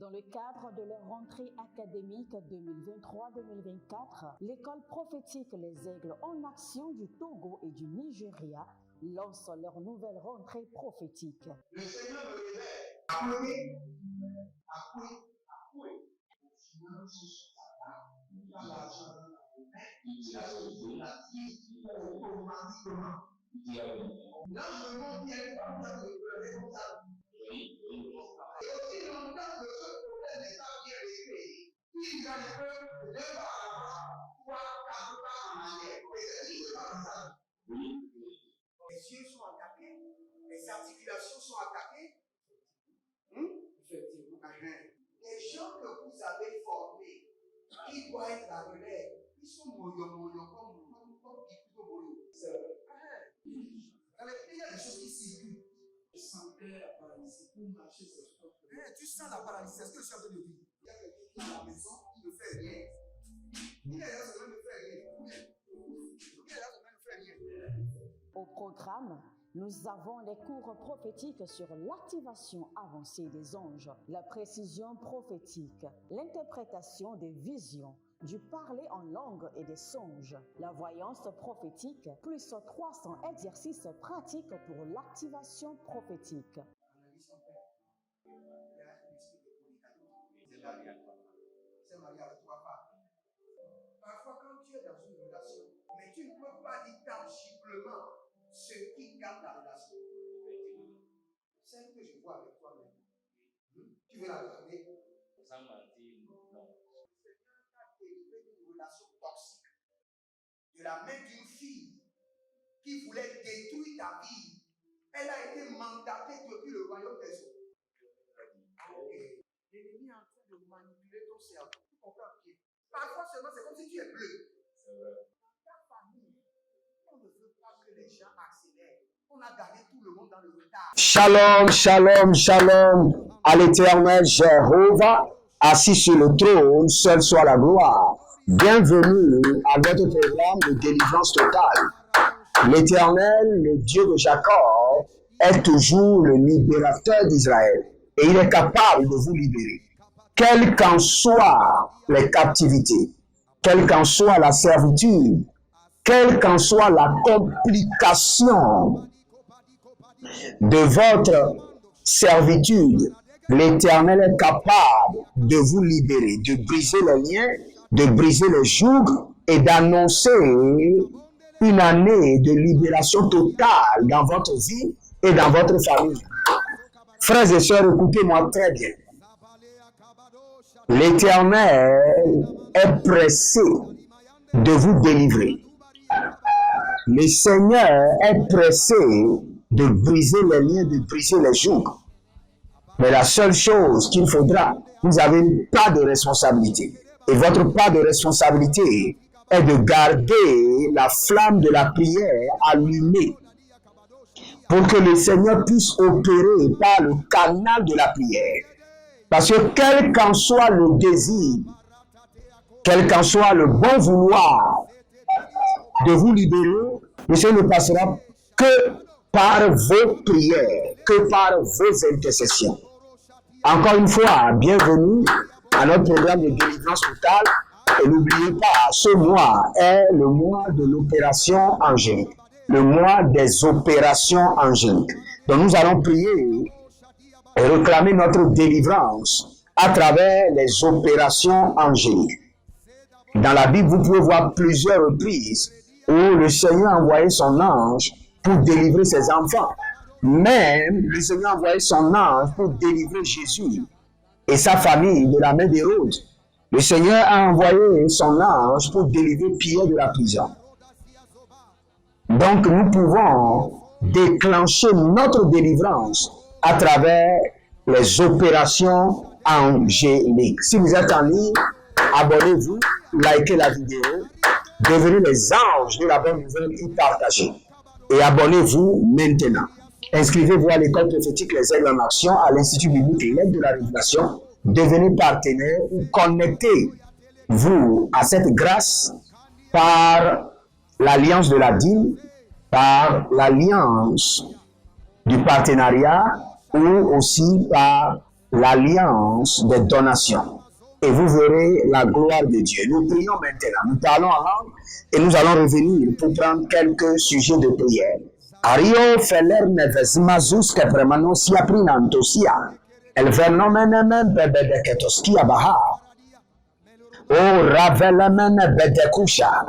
Dans le cadre de leur rentrée académique 2023-2024, l'école prophétique Les Aigles en Action du Togo et du Nigeria lance leur nouvelle rentrée prophétique. Le Seigneur me révèle. Appuyez. Finances, dans l'argent, automatiquement. Là, je me montre bien que comme ça. Et aussi longtemps que ce problème n'est pas bien réglé, il y a le peuple de 2 pas à l'avant, 3, 4 pas en arrière. Et c'est ce qui se passe ça. Les yeux sont attaqués, les articulations sont attaquées. Effectivement. Les gens que vous avez formés, qui doivent être la relève, ils sont moyo comme Kikuto. C'est vrai. Il y a des choses qui circulent. Je sentais la paralysie pour marcher sur ce corps. Tu sens la paralysie, c'est ce que je suis en train de dire. Il y a quelqu'un qui est à la maison, il ne fait rien. Il est là, il ne fait rien. Au programme, nous avons les cours prophétiques sur l'activation avancée des anges, la précision prophétique, l'interprétation des visions, du parler en langue et des songes, la voyance prophétique, plus 300 exercices pratiques pour l'activation prophétique. Analyse ton père. Il y a un esprit de communication. C'est marié avec 3 femmes. Parfois, quand tu es dans une relation, mais tu ne peux pas dire tangiblement ce qui garde la relation. C'est ce que je vois avec toi maintenant. Tu veux la garder? Ça m'a dit non. Délivré d'une relation toxique, de la main d'une fille qui voulait détruire ta vie. Elle a été mandatée depuis le royaume des eaux. L'ennemi est en train de manipuler ton cerveau. Tu comprends bien? Parfois seulement, c'est comme si tu es bleu. Dans ta famille, on ne veut pas que les gens accélèrent. On a gagné tout le monde dans le retard. Shalom, shalom, shalom à l'Éternel Jéhovah, assis sur le trône, seul soit la gloire. Bienvenue à votre programme de délivrance totale. L'Éternel, le Dieu de Jacob, est toujours le libérateur d'Israël et il est capable de vous libérer. Quelles qu'en soient les captivités, quelle qu'en soit la servitude, quelle qu'en soit la complication de votre servitude, l'Éternel est capable de vous libérer, de briser les liens, de briser les jougs et d'annoncer une année de libération totale dans votre vie et dans votre famille. Frères et sœurs, écoutez-moi très bien. L'Éternel est pressé de vous délivrer. Le Seigneur est pressé de briser les liens, de briser les jougs. Mais la seule chose qu'il faudra, vous avez une part de responsabilité. Et votre part de responsabilité est de garder la flamme de la prière allumée pour que le Seigneur puisse opérer par le canal de la prière. Parce que quel qu'en soit le désir, quel qu'en soit le bon vouloir de vous libérer, le Seigneur ne passera que par vos prières, que par vos intercessions. Encore une fois, bienvenue à notre programme de délivrance totale. Et n'oubliez pas, ce mois est le mois de l'opération angélique, le mois des opérations angéliques. Donc nous allons prier et réclamer notre délivrance à travers les opérations angéliques. Dans la Bible, vous pouvez voir plusieurs reprises où le Seigneur a envoyé son ange pour délivrer ses enfants. Même le Seigneur a envoyé son ange pour délivrer Jésus et sa famille de la main d'Hérode. Le Seigneur a envoyé son ange pour délivrer Pierre de la prison. Donc nous pouvons déclencher notre délivrance à travers les opérations angéliques. Si vous êtes en ligne, abonnez-vous, likez la vidéo, devenez les anges de la bonne nouvelle et partagez. Et abonnez-vous maintenant. Inscrivez-vous à l'école prophétique Les Aigles en Action, à l'Institut biblique L'Aide de la Révélation. Devenez partenaire ou connectez-vous à cette grâce par l'alliance de la dîme, par l'alliance du partenariat ou aussi par l'alliance de donation. Et vous verrez la gloire de Dieu. Nous prions maintenant. Nous parlons en langue et nous allons revenir pour prendre quelques sujets de prière. Ario feler neves mazus que premanosia prinantosia. El fenomenemen bebedeketoskia baha. O ravelemen bedekusha.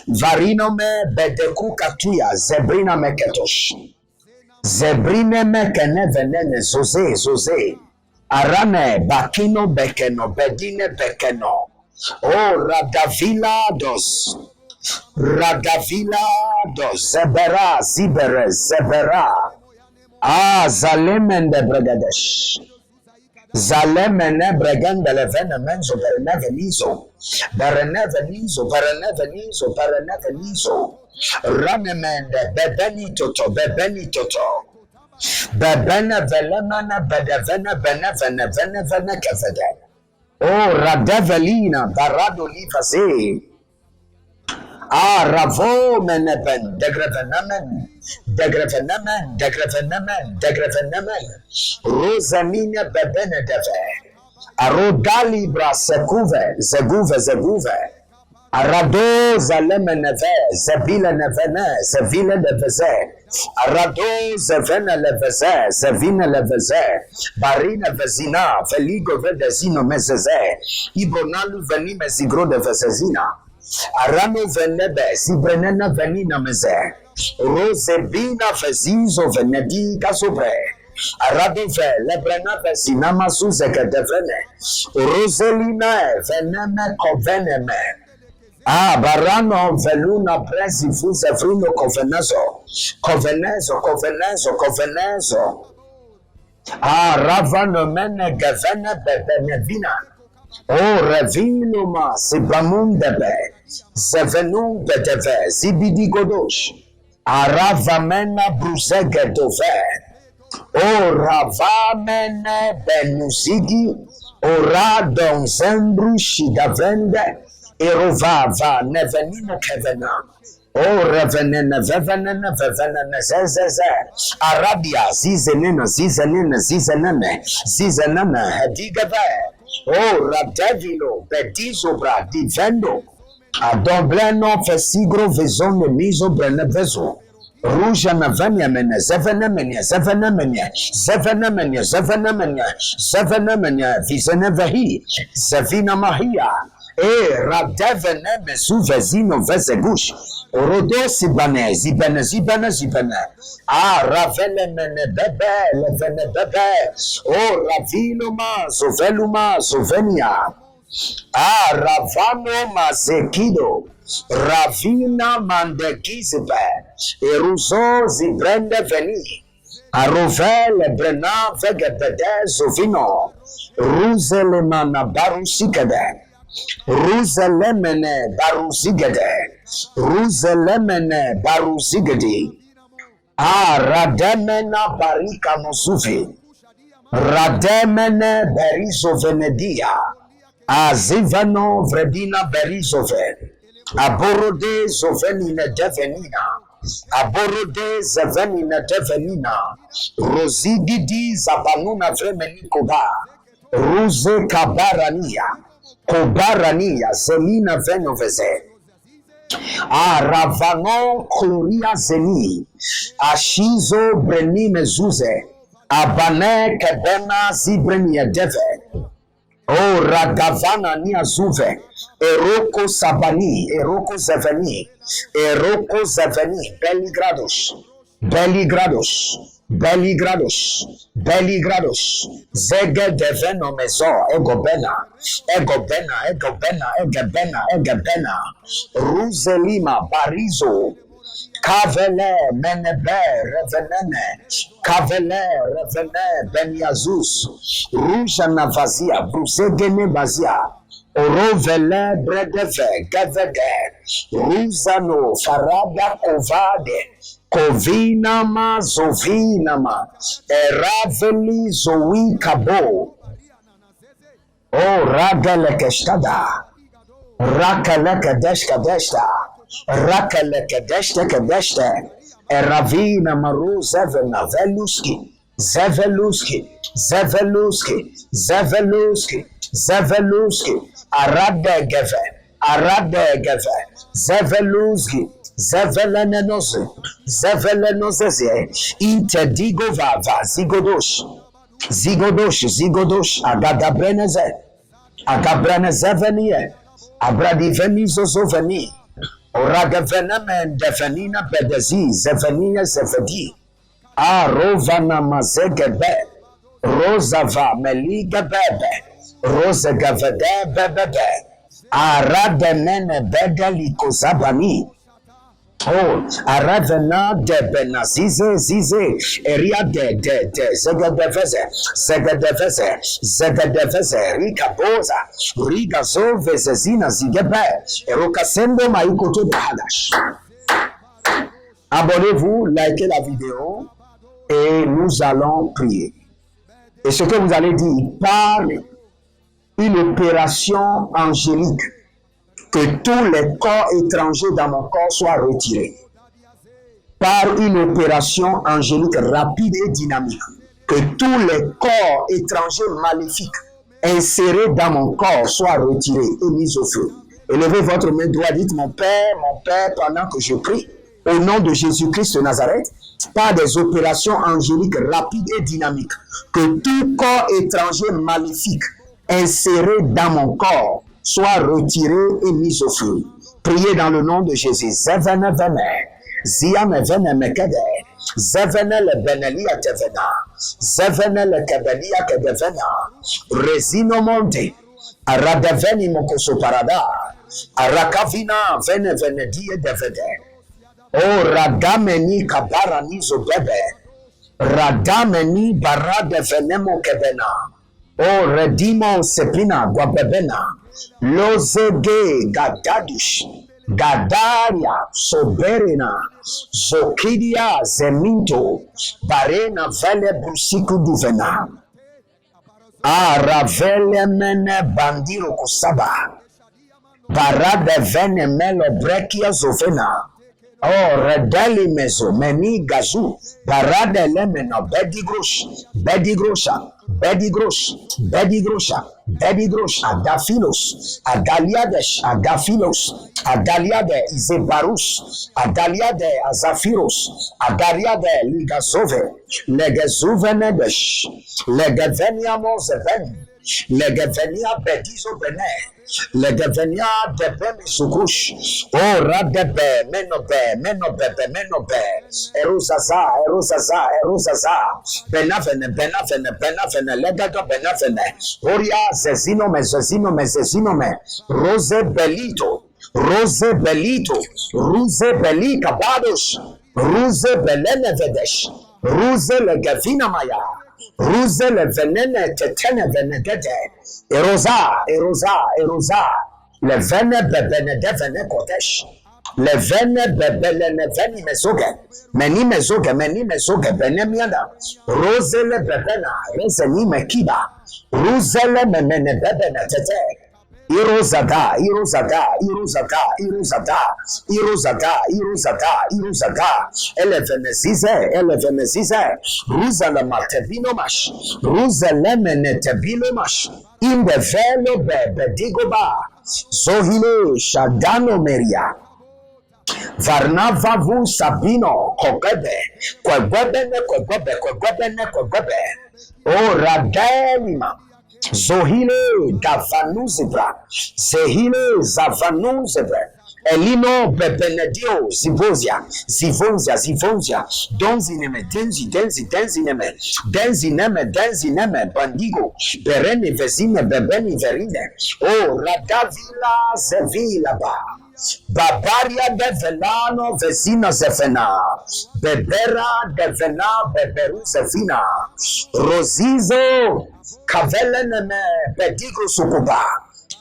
Varinome bedeku katuya zebrina meketosh. Zebrine mekene venene zoze. Arane bakino bekeno bedine bekeno. O radavila dos zebera. Ah, zalemende bregadesh. Zalemene bregande levene menzo berenevenizo. Ranemende bebeni toto. Bebene velemene bedevene kevede. Oh, radevelina barado livase. Ah, ravo meneben degrevenemen. Rosamine bebene deve. Arodali bra zeguve. Arado zalemeneve, zevile neveze. Arado zevene leveze. Barine vezina, veligo vedezino mezeze. Ibonalu venime zigro de vezezina. Arano venebe, zibrenena venina meze. Rosebina vezizo venedi gasobre. Aradove, lebrena vezina mazuze kedevene. Roselina veneme coveneme. Ah, barano veluna presi fuse frino covenezo. Ah, ravano mene gavene bebenevina. Oh, revino ma sibamundebe. Zevenum bedeve, zibidi godosh. Aravamena brusege dove. Oh, ravamene benusigi. Ora don zembru shidavende. Erovava nevenino kevena. Oh, revenene zezeze. Arabia zizenene hedigave. Oh, radevilo bedizo bra divendo. Adombleno fesigro vezone miso brenevezo. Ruja na vanya mene zevenemenia vizene vehi zevina mahia. Radevene mesu vezino vezegush. Orodo zibane. Ah, ravele mene bebe, levene bebe. Oh, ravino ma zovenia. Ah, ravano mazekido. Ravina mandegizibe. Eruzo zibrende veni. Arovele brena vegebede zovino. Ruzele mana barusikede. Ruzelemene baruzigede. Ah, rademena barika nosufi. Rademene berizo venedia. Azivano vredina berizove. Aborode zovenine devenina. Rozigidi zabanuna vremenikoba. Ruze Kobarania zelina venoveze. Ah, ravano chloria zeni. Ashizo brenime zuze. Abane kebena zibrenia deve. Oh, ragavana ni azuve. Eroko sabani. Eroko zeveni. Belligrados. Zege deveno mezo. Egobena. Ruzelima barizo. Kavele menebe revenene. Beniazus. Ruja navazia. Brusegene bazia. Orovele bredeve. Gavede. Ruzano farada kovade. Kovinama zovinama. Eraveli zowi kabo. Oh, ragalekeshtada. Rakalekadeshkadeshta. Rakalekadeshtekadeshte. Eravina maruzevena veluski. Zeveluski, Zeveluski, Zeveluski, Zeveluski, Aradegeve, Aradegeve, Zeveluski, Zevelenose, Zevelenose, Intedigova, Zigodosh, Zigodosh, Zigodosh, Agadabreneze, Agabranezevenie, Abradivenizo, Oragavenamen, Devenina, Bedezi, Zevenia, Zevedi. Rovana mazegebe, Rosava meliga bebe, Rosagavade bebebe, Aradenene bedeliko zabani. Oh, Aravena de Benazize, Zize, Eria de Zegadeveze, Zegadeveze, Zegadeveze, Riga Boza, Riga Zove, Zezina, Zigebe, Erokasendo Maikoto Bahadash. Abonnez-vous, likez la vidéo. Et nous allons prier. Et ce que vous allez dire, il parle une opération angélique, que tous les corps étrangers dans mon corps soient retirés. Par une opération angélique rapide et dynamique, que tous les corps étrangers maléfiques insérés dans mon corps soient retirés et mis au feu. Élevez votre main droite, dites mon Père, pendant que je prie, au nom de Jésus-Christ de Nazareth, par des opérations angéliques rapides et dynamiques, que tout corps étranger maléfique inséré dans mon corps soit retiré et mis au feu. Priez dans le nom de Jésus. Zevene vene, ziame vene mekede, zevene le benelia tevena, zevene le kebelia kedevena, resino monte, aradeveni mokoso parada, arakavina vene vene die devede. Oh, radameni kabarani zobebe. Radameni barade venemo kebena. Oh, redimo sepina guabebena. Lozege gadadush. Gadaria soberena. Zokidia zeminto. Barena vele brusiku duvena. Ravele mene bandiro kusaba. Barade vene melo brekia zovena. Oh, redeli mezo, meni gazu, parade lemeno, bedigrosh, bedigrosha, bedigrosh, bedigrosha, bedigrosh, adafilos, adaliadesh, adafilos, adaliade, izebarus, adaliade, azafiros, adaliade, ligazove, legezuvenedesh, legeveniamos even, legevenia bedizo bene. Le devenia de bemisukush. Oh, radebe, menobe. Eruzaza. Benavene. Legato benavene. Oria zezinome. Rose belito. Ruze belika badosh. Ruze belene vedesh. Ruze legavina maya. Ruze le venene tetene venegede. Erosa. Le vene bebene devene kotesh. Le vene bebelene veni mezoge. Meni mezoge benemiana. Rose le bebena. Rezeni mekiba. Ruze le memene bebene tete. Irozada. Elle venezize. Ruza le matebino mash. Ruza le menetebilo mash. In the velo bebe digoba. Zohile shadano meria. Varnavavu sabino kogebe. Kwegwebene. O radelima. Zohile davanuzebra, zehile zavanuzebra, elino bebenedio zivonzia, denzineme, bandigo, berene vezine bebeni verine, o radavila zevila ba. Babaria de velano vezina zefena, bebera de vena beberu zefina, rosizo kaveleneme bedigo sukuba,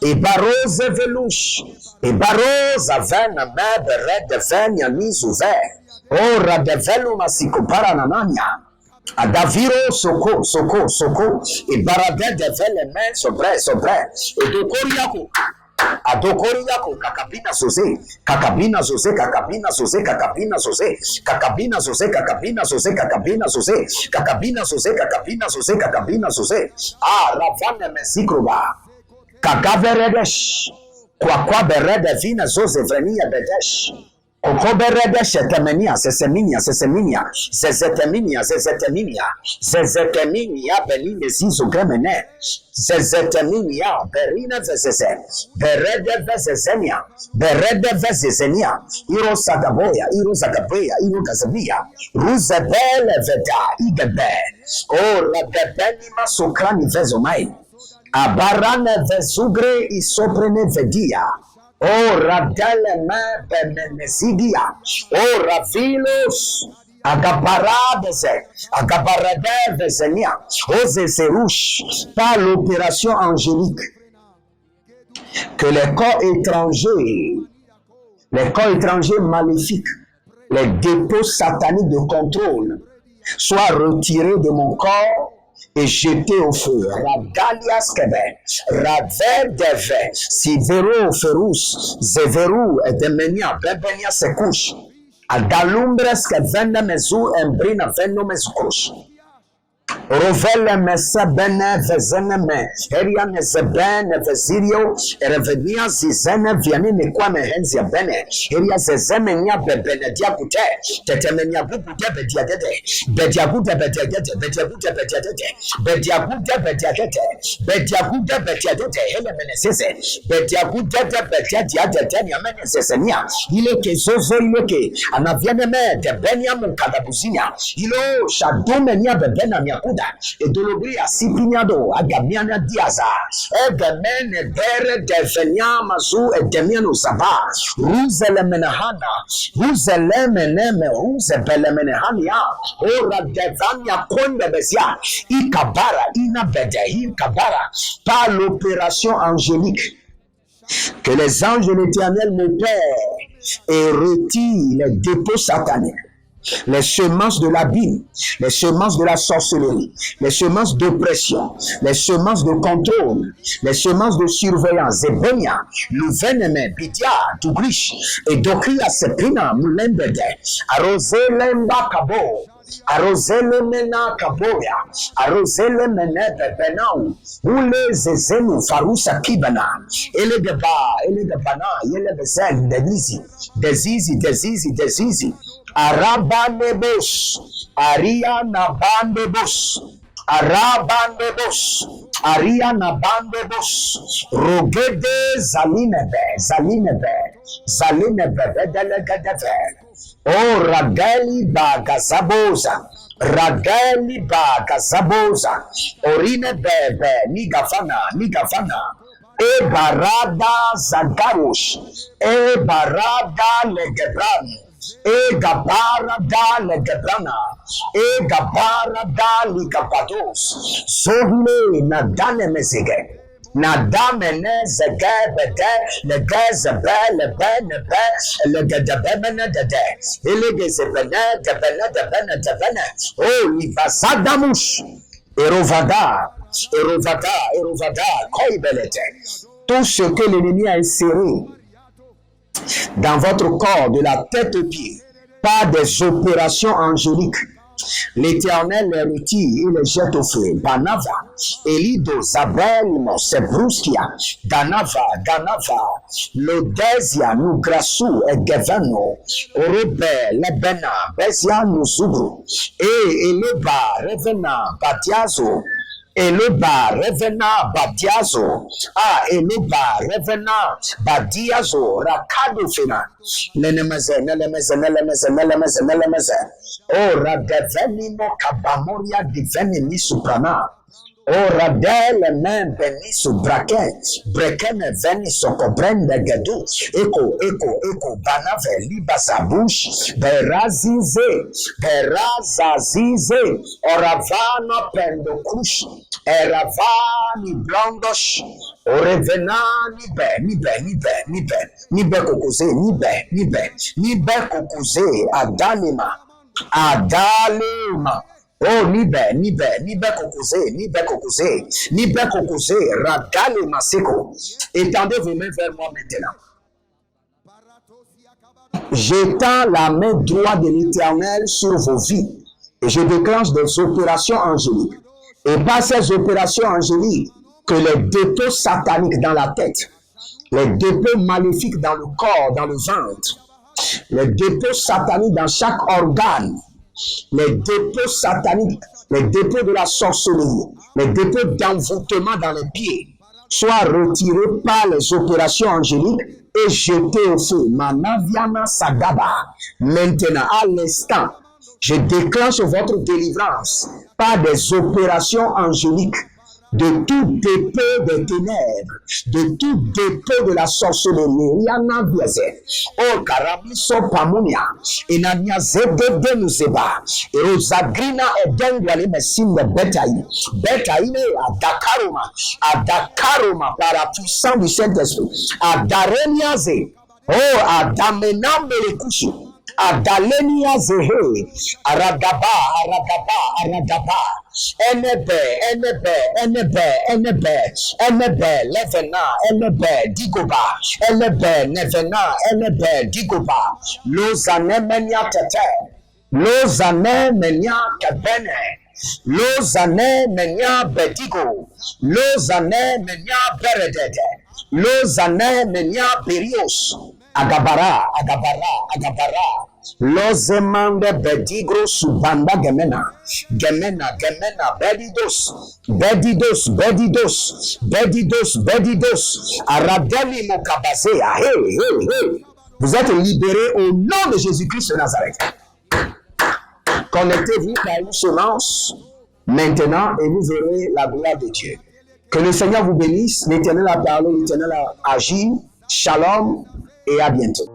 ibaroze velush, ibaroza vena me bere de venia nizuve, ora de velu masikupara nananya. Adaviro soko, ibarade de vele men sobre, edokoriako. Adokori yako kakabina zoze, kakabina zoze, kakabina zoze, kakabina zoze, kakabina zoze, kakabina zoze, kakabina zoze, kakabina zoze, kakabina zoze, kakabina zoze. Ah, ravane mesikroba. Kakaveredesh. Kwa berede vina zoze vrenia bedesh. Kokoberede shetemenia, seseminia, seseminia, zezeteminia, zezeteminia, zezeteminia, beline zizo gremene, zezeteminia, berina vezeze, berede vezezenia, berede vezezenia, iro sagaboya, iro zagabeya, iro gazabia, ruzebele veda, igebe, o rabebenima sokrani vezomai, abarane vezugre isoprene vedia, oh, radele me bemenezidia. Oh, ravilos. Agabarade vezenia. Oh, zezerouche. Par l'opération angélique. Que les corps étrangers maléfiques, les dépôts sataniques de contrôle, soient retirés de mon corps et jeté au feu. Radalias kebe, raver deve, sivero ferus, zeveru edemenia, bebenia sekush, adalumbres que vende mezu embrina veno mezukush. Rovele mese bene vezene me, heria nezebene vezirio, erevenia zizene vianine kwa mehenzia bene, heria zezeme nia bebene diakute, tetemenia bubude bediadede, bediagude bediadede, bediagude bediadede, bediagude bediadede, bediagude bediadede, hele menesese, bediagude bediadede, niamene sesenia, ile ke zozo ile ke, anaviane me, debenia mukadabuzinia, ilo shadume nia bebena miakuda, et dolobria sipignado agamiana diaza egemene bere devenia mazu edemiano zaba ruzele menahana ruzele meneme ruzele menehania ora devania konde besia ikabara inabede ikabara par l'opération angélique que les anges de l'Éternel m'opèrent et retirent les dépôts sataniques, les semences de l'abîme, les semences de la sorcellerie, les semences d'oppression, les semences de contrôle, les semences de surveillance, Zebenia, Louveneme, Bidia, Dugrish, et Dokria Sepina, Moulembede, Aroselemba Kabo, Arosele mena kaboya, arosele menebe benau, ule zezenu farusa kibana, ele de bana, yele bezen, dezizi, arabandebos, ariana bandebos, ariana bandebos, rogede zalinebe, bedelegadeve. Oh, Ragali Bagazaboza, Orine Bebe, Nigafana, E Barada Zagarush, E Barada Legebran, E Gabarada Legebrana, E Gabarada Ligapados, Zohile Nadane Mezige. Nadamene zegabede le gazebe le benebe le gadabene dede ele gezebene debene oh livasadamush erovada koibelete. Tout ce que l'ennemi a inséré dans votre corps de la tête aux pieds par des opérations angéliques, l'Éternel les retire et les jette au feu. Banava, Elido, Zabel, Sebruskia, Ganava, Lodesia, Nugrasu, Egevano, Orebe, Lebena, Besia, Nuzubru, Eleba, Revena, Batiazo, Eleba, Revena, Badiazo, Eleba, Revena, Badiazo, Rakado Fina, Nelemeze. Oh, Radevenimo Kabamoria Diveni Suprana. Oh, Radele men Benisu Breken Veniso Cobrende Gedu, Eco, Banave, Libasabush, Berazazize, Oravana Pendokush, Eravani Blondosh, Orevenani Nibe Kokuze, Adalima, Oh, Nibe Kokose, Radale Maseko. Étendez vos mains vers moi maintenant. J'étends la main droite de l'Éternel sur vos vies et je déclenche des opérations angéliques. Et par ces opérations angéliques, que les dépôts sataniques dans la tête, les dépôts maléfiques dans le corps, dans le ventre, les dépôts sataniques dans chaque organe, les dépôts sataniques, les dépôts de la sorcellerie, les dépôts d'envoûtement dans les pieds, soient retirés par les opérations angéliques et jetés au feu. Manaviana Sagaba. Maintenant, à l'instant, je déclenche votre délivrance par des opérations angéliques de tout dépôt des ténèbres, de tout dépôt de la sorcellerie. Yana biaze. Oh, karamiso pamunia. Inania zede nuzeba. Erozagrina edengwale mesim betaï. Betaï Adakaroma par la puissance du Saint-Esprit. Adareniaze. Oh, Adamenam Melekushi. Adalenia Zehe. Aradaba. Enebe, Digoba, Nevena, Digoba, Lozane Menia Tete, Lozane Menia Kabene, Lozane Menia Bedigo, Lozane Menia Beredede, Lozane Menia Berios, Agabara. Lozemande bedigro subanda gemena, bedidos, aradeli mokabazea. Hey. Vous êtes libérés au nom de Jésus-Christ de Nazareth. Connectez-vous par une semence maintenant et vous verrez la gloire de Dieu. Que le Seigneur vous bénisse. L'Éternel a parlé, l'Éternel a agi. Shalom et à bientôt.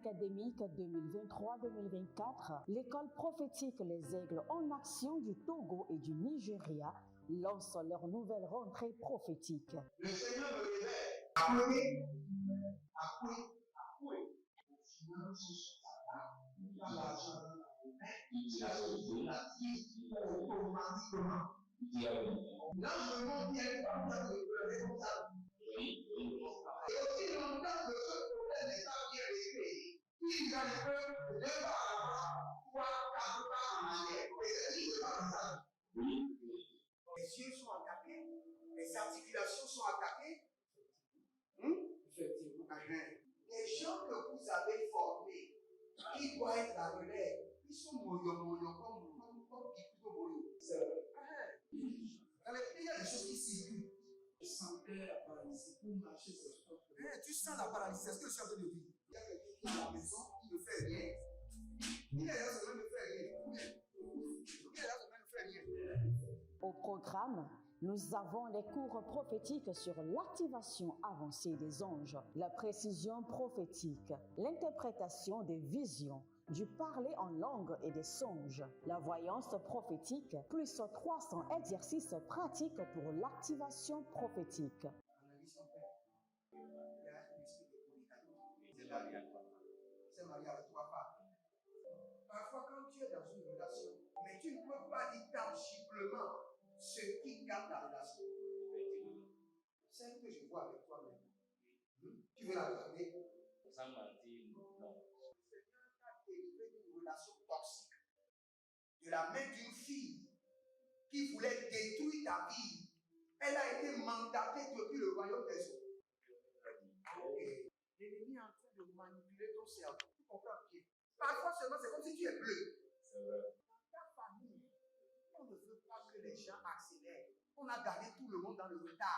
Académique 2023-2024, l'école prophétique Les Aigles en Action du Togo et du Nigeria lance leur nouvelle rentrée prophétique. Le Seigneur me révèle. Appuie. Automatiquement. Là, je monte bien comme ça. Et aussi longtemps que ce problème n'est pas bien réglé, il y a un peu de pas à l'avant, 3, 4 pas en arrière. Et c'est ce qui se passe ça. Les yeux sont attaqués, les articulations sont attaquées. Effectivement. Les gens que vous avez formés, qui doivent être la relève, ils sont moyo comme plutôt moyo. C'est vrai. Dans les pays, il y a des choses qui circulent. Je sentais la paralysie pour marcher sur ce propre. Tu sens la paralysie, c'est ce que je suis en train de dire. Il y a quelqu'un qui est à la maison, qui ne fait rien. Il est là, ça ne fait rien. Au programme, nous avons les cours prophétiques sur l'activation avancée des anges, la précision prophétique, l'interprétation des visions, du parler en langue et des songes, la voyance prophétique, plus 300 exercices pratiques pour l'activation prophétique. C'est marié à trois femmes. Parfois, quand tu es dans une relation, mais tu ne peux pas dire tangiblement ce qui garde la relation. Celle que je vois avec toi maintenant. Tu veux la garder? Sans mentir, non. toxique. De la main d'une fille qui voulait détruire ta vie, elle a été mandatée depuis le royaume des eaux. L'ennemi est en train de manipuler ton cerveau. Tu comprends bien? Parfois seulement, c'est comme si tu es bleu. Dans ta famille, on ne veut pas que les gens accélèrent. On a gardé tout le monde dans le retard.